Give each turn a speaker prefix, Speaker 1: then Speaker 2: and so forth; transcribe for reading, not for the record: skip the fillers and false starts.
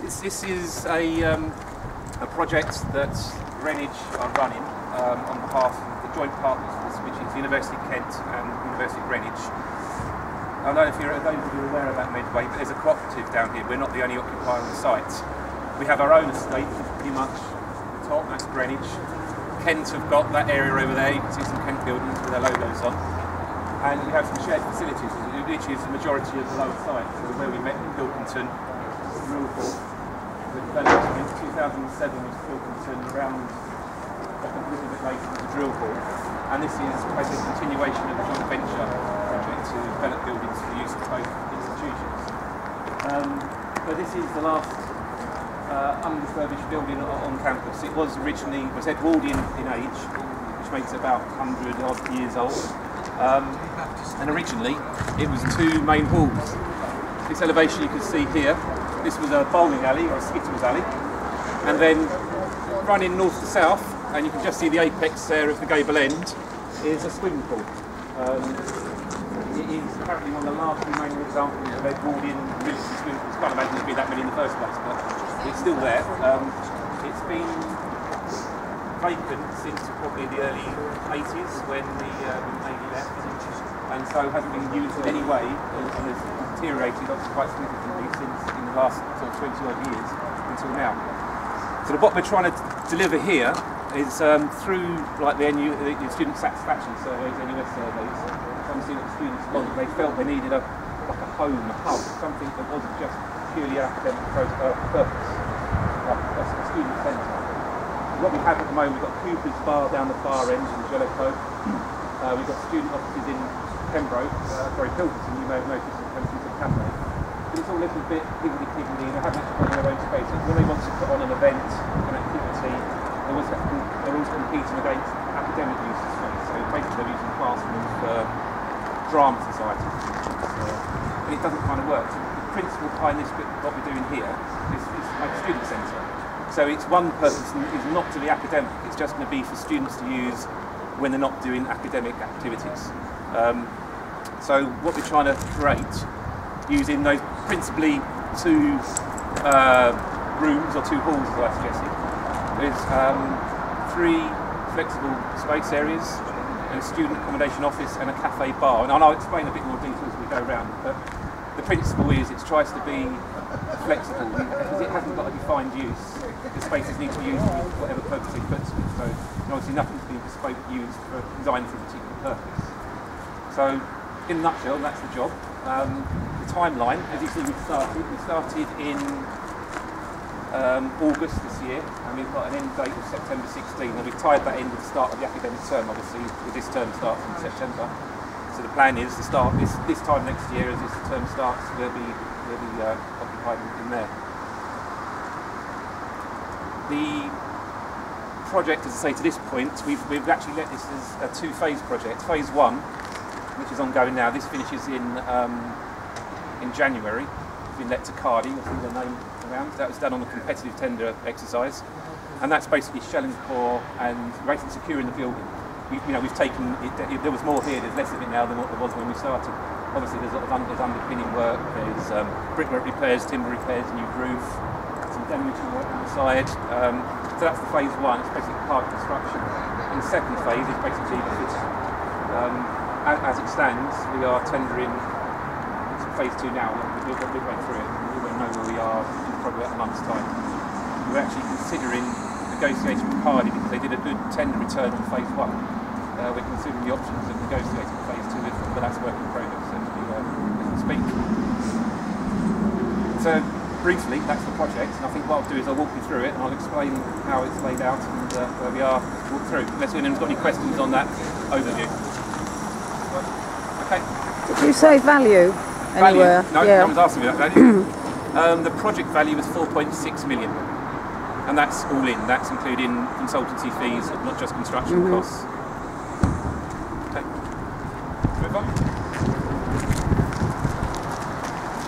Speaker 1: This is a project that Greenwich are running on behalf of the joint partners, which is University of Kent and University of Greenwich. I don't know if you're aware about Medway, but there's a cooperative down here. We're not the only occupier on the site. We have our own estate, which is pretty much the top, that's Greenwich. Kent have got that area over there, you can see some Kent buildings with their logos on. And we have some shared facilities, which is the majority of the lower site. So where we met in Pilkington, Drillhall, the development in 2007 was Pilkington, around a little bit later was the Drillhall. And this is basically a continuation of the joint venture project to develop buildings for use of both institutions. So this is the last unrefurbished building on campus. It was Edwardian in age, which makes it about 100 odd years old. And originally it was two main halls. This elevation you can see here, this was a bowling alley or a skittles alley, and then running north to south, and you can just see the apex there of the gable end, is a swimming pool. It is apparently one of the last remaining examples of Edwardian military swimming pools. Can't imagine there'd be that many in the first place, but it's still there. It's been vacant since probably the early 80s when the Navy left, and so hasn't been used in any way, and has deteriorated obviously quite significantly since in the last sort of 20 odd years until now. So what we're trying to deliver here is through like the student satisfaction surveys, NUS surveys, trying to see what the students want. They felt they needed a home, a hub, something that wasn't just purely academic purpose, like a student centre. What we have at the moment, we've got Cooper's Bar down the far end in Jellicoe. We've got student offices in Pilkington, you may have noticed in Pilkington Cafe. But it's all a little bit higgledy-piggledy, and they haven't actually got their own space. When they want to put on an event, an activity, they're always competing against academic use of space. So basically they're using classrooms for drama society. And it doesn't kind of work. So the principle behind this, what we're doing here, is like a student centre. So its one purpose is not to be academic, it's just going to be for students to use when they're not doing academic activities. So what we're trying to create, using those principally two rooms or two halls as I suggested, is three flexible space areas, and a student accommodation office and a cafe bar. And I'll explain a bit more detail as we go around, but the principle is it tries to be flexible because it hasn't got a defined use. The spaces need to be used for whatever purpose it puts to. So obviously nothing's been bespoke used for designed for a particular purpose. So in a nutshell, that's the job. The timeline, as you see, we started in August this year, and we've got an end date of September 16, and we've tied that in with the start of the academic term. Obviously, this term starts in September. So the plan is to start this time next year, as this term starts, we'll be occupied in there. The project, as I say, to this point, we've actually let this as a two-phase project. Phase 1, which is ongoing now, this finishes in January. It's been let to Cardi, you'll see the name around. That was done on a competitive tender exercise, and that's basically shelling core and basically securing the building. We've taken it, there was more here, there's less of it now than what there was when we started. Obviously there's a lot of underpinning work, there's brickwork repairs, timber repairs, new roof, some demolition work on the side. So that's the phase 1, it's basically part construction. And the second phase is basically as it stands, we are tendering phase 2 now. We're midway through it, we won't know where we are in probably about a month's time. We're actually considering negotiating with Cardi because they did a good tender return on phase 1. We're considering the options of negotiating phase 2 with them, but that's work in progress as we speak. So briefly, that's the project, and I think what I'll do is I'll walk you through it and I'll explain how it's laid out and where we are as we walk through. Unless anyone's got any questions on that overview. Okay.
Speaker 2: Did you say value anywhere?
Speaker 1: No, yeah. No one's asking me that value. The project value is 4.6 million. And that's all in, that's including consultancy fees, not just construction costs.